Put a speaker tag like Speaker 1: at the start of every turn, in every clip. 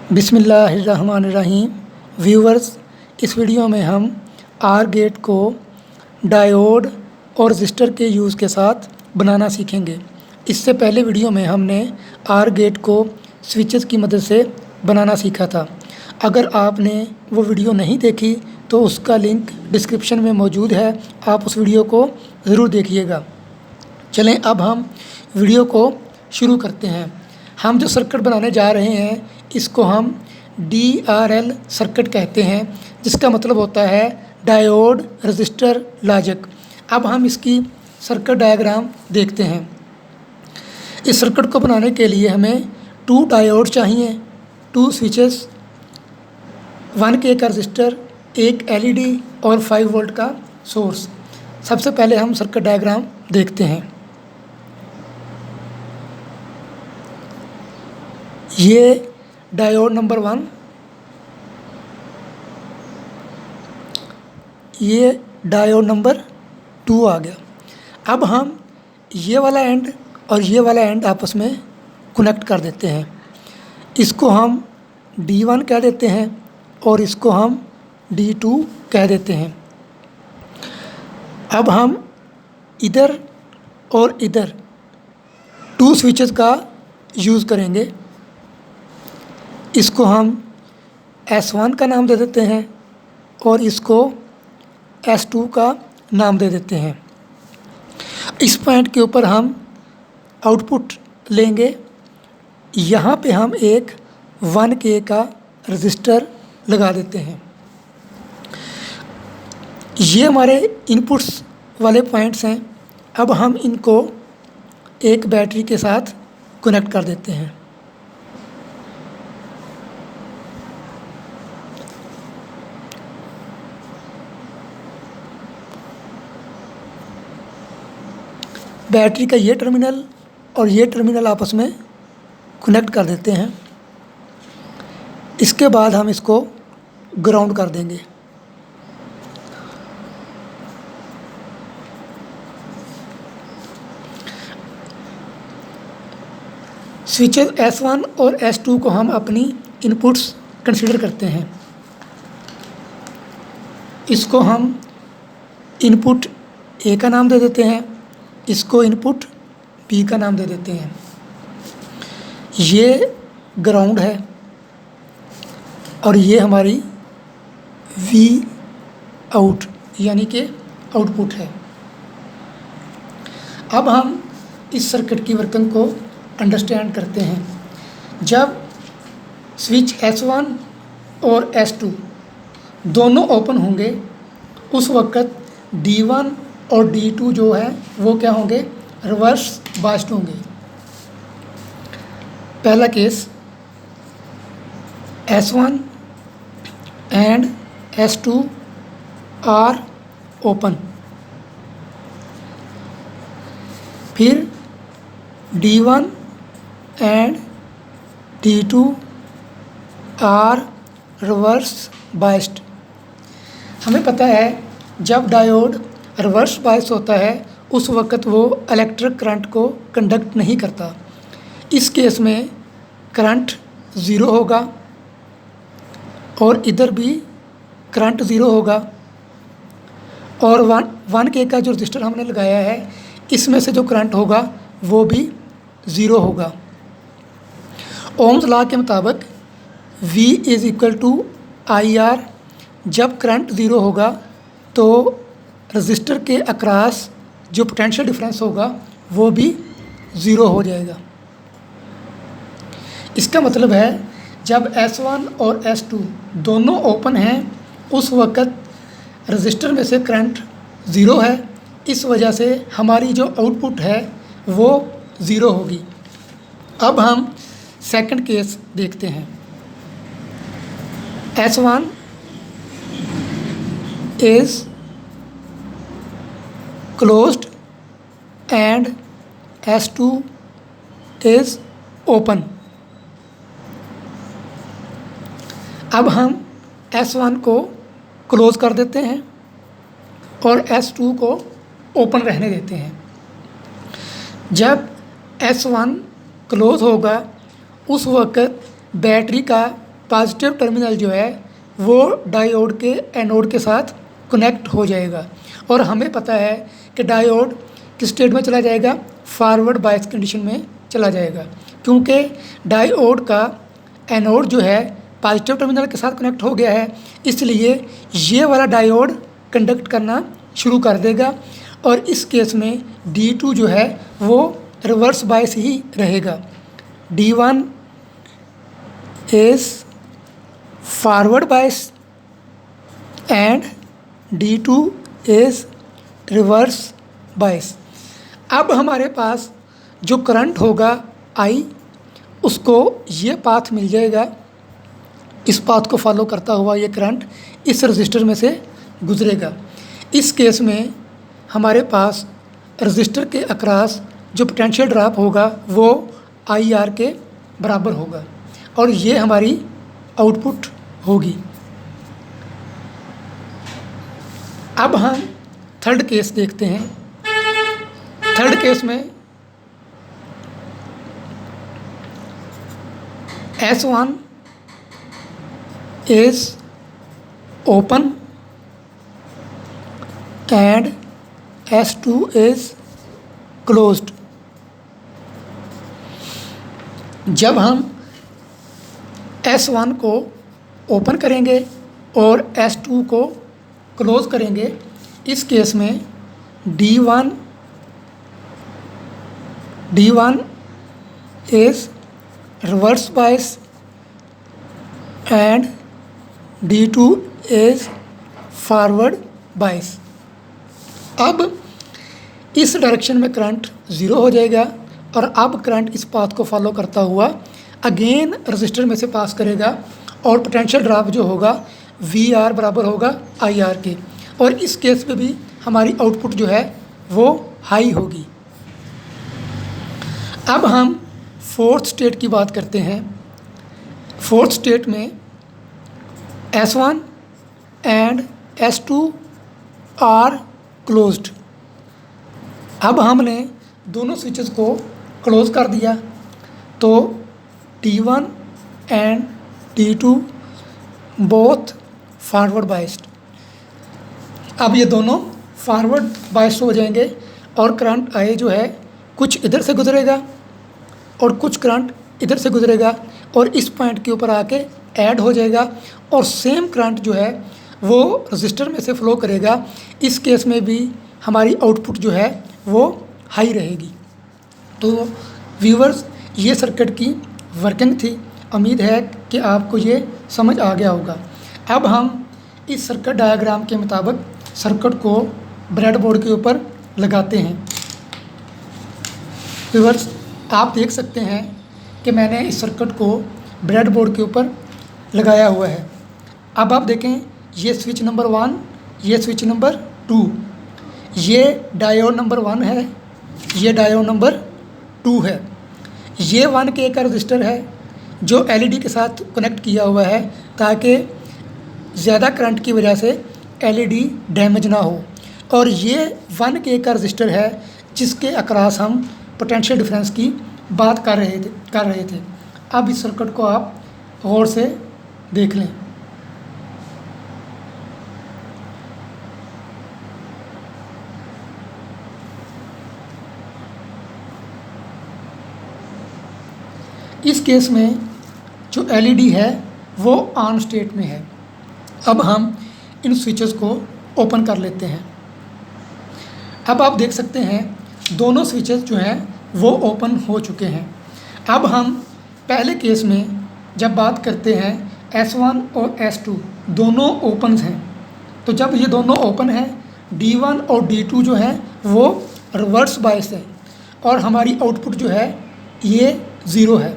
Speaker 1: बिस्मिल्लाहिर्रहमानिर्रहीम। व्यूवर्स, इस वीडियो में हम आर गेट को डायोड और रजिस्टर के यूज़ के साथ बनाना सीखेंगे। इससे पहले वीडियो में हमने आर गेट को स्विचेस की मदद से बनाना सीखा था। अगर आपने वो वीडियो नहीं देखी तो उसका लिंक डिस्क्रिप्शन में मौजूद है, आप उस वीडियो को ज़रूर देखिएगा। चलें अब हम वीडियो को शुरू करते हैं। हम जो सर्किट बनाने जा रहे हैं इसको हम DRL सर्किट कहते हैं, जिसका मतलब होता है डायोड रजिस्टर लॉजिक। अब हम इसकी सर्किट डायग्राम देखते हैं। इस सर्किट को बनाने के लिए हमें 2 डायोड चाहिए, 2 स्विचेस, 1K का रजिस्टर, एक LED और 5 वोल्ट का सोर्स। सबसे पहले हम सर्किट डायग्राम देखते हैं। ये डायोड नंबर 1, ये डायोड नंबर 2 आ गया। अब हम ये वाला एंड और ये वाला एंड आपस में कनेक्ट कर देते हैं। इसको हम D1 कह देते हैं और इसको हम D2 कह देते हैं। अब हम इधर और इधर 2 स्विचेस का यूज़ करेंगे। इसको हम S1 का नाम दे देते हैं और इसको S2 का नाम दे देते हैं। इस पॉइंट के ऊपर हम आउटपुट लेंगे। यहाँ पे हम एक 1K का रजिस्टर लगा देते हैं। ये हमारे इनपुट्स वाले पॉइंट्स हैं। अब हम इनको एक बैटरी के साथ कनेक्ट कर देते हैं। बैटरी का ये टर्मिनल और ये टर्मिनल आपस में कनेक्ट कर देते हैं। इसके बाद हम इसको ग्राउंड कर देंगे। स्विचेस S1 और S2 को हम अपनी इनपुट्स कंसीडर करते हैं। इसको हम इनपुट A का नाम दे देते हैं, इसको इनपुट B का नाम दे देते हैं। ये ग्राउंड है और ये हमारी V आउट यानी कि आउटपुट है। अब हम इस सर्किट की वर्किंग को अंडरस्टैंड करते हैं। जब स्विच S1 और S2 दोनों ओपन होंगे उस वक़्त D1 और D2 जो है वो क्या होंगे, रिवर्स बायस्ड होंगे। पहला case S1 and S2 are open, फिर D1 and D2 are reverse biased. हमें पता है जब डायोड रिवर्स बायस होता है उस वक़्त वो इलेक्ट्रिक करंट को कंडक्ट नहीं करता। इस केस में करंट ज़ीरो होगा और इधर भी करंट ज़ीरो होगा और 1K का जो रजिस्टर हमने लगाया है इसमें से जो करंट होगा वो भी ज़ीरो होगा। ओम्स लॉ के मुताबिक V = IR। जब करंट ज़ीरो होगा तो रजिस्टर के अक्रॉस जो पोटेंशियल डिफरेंस होगा वो भी ज़ीरो हो जाएगा। इसका मतलब है जब S1 और S2 दोनों ओपन हैं उस वक़्त रजिस्टर में से करंट ज़ीरो है। इस वजह से हमारी जो आउटपुट है वो ज़ीरो होगी। अब हम सेकंड केस देखते हैं। S1 is closed and S2 is open। अब हम S1 को क्लोज कर देते हैं और S2 को ओपन रहने देते हैं। जब S1 क्लोज होगा उस वक़्त बैटरी का पॉजिटिव टर्मिनल जो है वो डायोड के एनोड के साथ कनेक्ट हो जाएगा। और हमें पता है कि डायोड किस स्टेट में चला जाएगा, फॉरवर्ड बायस कंडीशन में चला जाएगा, क्योंकि डायोड का एनोड जो है पॉजिटिव टर्मिनल के साथ कनेक्ट हो गया है, इसलिए ये वाला डायोड कंडक्ट करना शुरू कर देगा। और इस केस में D2 जो है वो रिवर्स बायस ही रहेगा। D1 is forward bias and D2 is reverse bias. अब हमारे पास जो करंट होगा I, उसको ये पाथ मिल जाएगा, इस पाथ को फॉलो करता हुआ ये करंट इस रजिस्टर में से गुजरेगा। इस केस में हमारे पास रजिस्टर के अक्रॉस जो पोटेंशियल ड्रॉप होगा वो IR के बराबर होगा और ये हमारी आउटपुट होगी। अब हम थर्ड केस देखते हैं। थर्ड केस में S1 is open and S2 is closed। जब हम S1 को ओपन करेंगे और S2 को क्लोज करेंगे, इस केस में D1 is reverse bias and D2 is forward bias। अब इस डायरेक्शन में करंट ज़ीरो हो जाएगा और अब करंट इस पाथ को फॉलो करता हुआ अगेन रजिस्टर में से पास करेगा और पोटेंशियल ड्रॉप जो होगा VR बराबर होगा IR के। और इस केस में भी हमारी आउटपुट जो है वो हाई होगी। अब हम फोर्थ स्टेट की बात करते हैं। फोर्थ स्टेट में S1 and S2 are closed. अब हमने दोनों स्विचेस को क्लोज कर दिया तो D1 and D2 both forward biased. अब ये दोनों फॉरवर्ड बाइस्ड हो जाएंगे और करंट I जो है कुछ इधर से गुजरेगा और कुछ करंट इधर से गुजरेगा और इस पॉइंट के ऊपर आके ऐड हो जाएगा और सेम करंट जो है वो रजिस्टर में से फ्लो करेगा। इस केस में भी हमारी आउटपुट जो है वो हाई रहेगी। तो व्यूअर्स, ये सर्किट की वर्किंग थी। उम्मीद है कि आपको ये समझ आ गया होगा। अब हम इस सर्किट डायग्राम के मुताबिक सर्किट को ब्रेडबोर्ड के ऊपर लगाते हैं। व्यूअर्स, आप देख सकते हैं कि मैंने इस सर्किट को ब्रेडबोर्ड के ऊपर लगाया हुआ है। अब आप देखें, ये स्विच नंबर 1, ये स्विच नंबर 2, ये डायोड नंबर 1 है, ये डायोड नंबर 2 है। ये 1K का रजिस्टर है जो LED के साथ कनेक्ट किया हुआ है ताकि ज़्यादा करंट की वजह से LED डैमेज ना हो। और ये 1K का रजिस्टर है जिसके अक्रॉस हम पोटेंशियल डिफरेंस की बात कर रहे थे। अब इस सर्किट को आप गौर से देख लें। इस केस में जो LED है वो ऑन स्टेट में है। अब हम इन स्विचेस को ओपन कर लेते हैं। अब आप देख सकते हैं दोनों स्विचेस जो हैं वो ओपन हो चुके हैं। अब हम पहले केस में जब बात करते हैं S1 और S2 दोनों ओपन हैं, तो जब ये दोनों ओपन हैं D1 और D2 जो है वो रिवर्स बायस है और हमारी आउटपुट जो है ये ज़ीरो है।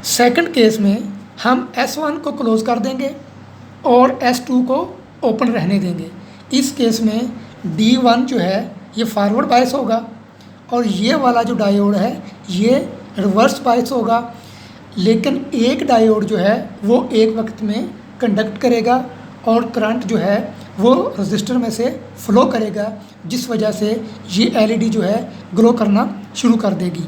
Speaker 1: सेकंड केस में हम S1 को क्लोज़ कर देंगे और S2 को ओपन रहने देंगे। इस केस में D1 जो है ये फॉरवर्ड बायस होगा और ये वाला जो डायोड है ये रिवर्स बायस होगा। लेकिन एक डायोड जो है वो एक वक्त में कंडक्ट करेगा और करंट जो है वो रजिस्टर में से फ्लो करेगा, जिस वजह से ये LED जो है ग्लो करना शुरू कर देगी।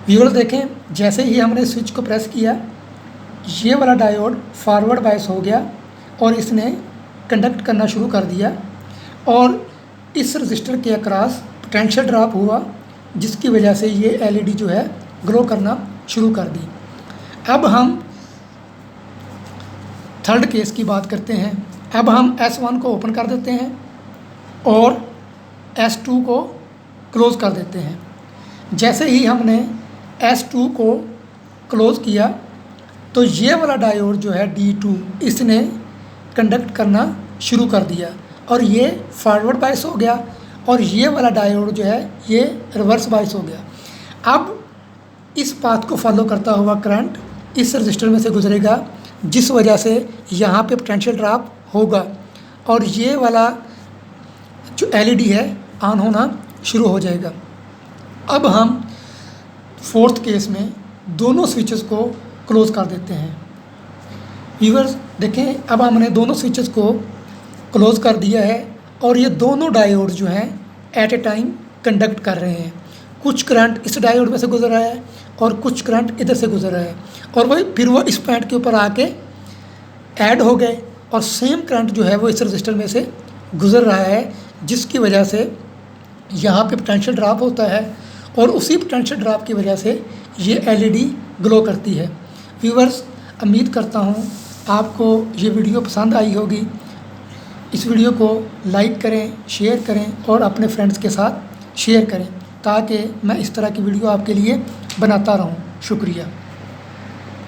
Speaker 1: व्यूअर्स देखें, जैसे ही हमने स्विच को प्रेस किया, ये वाला डायोड फॉरवर्ड बायस हो गया और इसने कंडक्ट करना शुरू कर दिया और इस रजिस्टर के अक्रॉस पोटेंशियल ड्रॉप हुआ, जिसकी वजह से ये एलईडी जो है ग्लो करना शुरू कर दी। अब हम थर्ड केस की बात करते हैं। अब हम S1 को ओपन कर देते हैं और S2 को क्लोज़ कर देते हैं। जैसे ही हमने S2 को क्लोज़ किया तो ये वाला डायोड जो है D2 इसने कंडक्ट करना शुरू कर दिया और ये फॉरवर्ड बायस हो गया और ये वाला डायोड जो है ये रिवर्स बायस हो गया। अब इस पाथ को फॉलो करता हुआ करंट इस रजिस्टर में से गुजरेगा, जिस वजह से यहाँ पे पोटेंशियल ड्रॉप होगा और ये वाला जो एलईडी है ऑन होना शुरू हो जाएगा। अब हम फोर्थ केस में दोनों स्विचेस को क्लोज़ कर देते हैं। व्यूअर्स देखें, अब हमने दोनों स्विचेस को क्लोज़ कर दिया है और ये दोनों डायोड जो हैं एट ए टाइम कंडक्ट कर रहे हैं। कुछ करंट इस डायोड में से गुजर रहा है और कुछ करंट इधर से गुजर रहा है और वो इस पॉइंट के ऊपर आके ऐड हो गए और सेम करंट जो है वो इस रजिस्टर में से गुजर रहा है, जिसकी वजह से यहाँ पे पोटेंशियल ड्रॉप होता है और उसी पोटेंशियल ड्रॉप की वजह से ये एलईडी ग्लो करती है। व्यूअर्स, उम्मीद करता हूँ आपको ये वीडियो पसंद आई होगी। इस वीडियो को लाइक करें, शेयर करें और अपने फ्रेंड्स के साथ शेयर करें ताकि मैं इस तरह की वीडियो आपके लिए बनाता रहूं। शुक्रिया।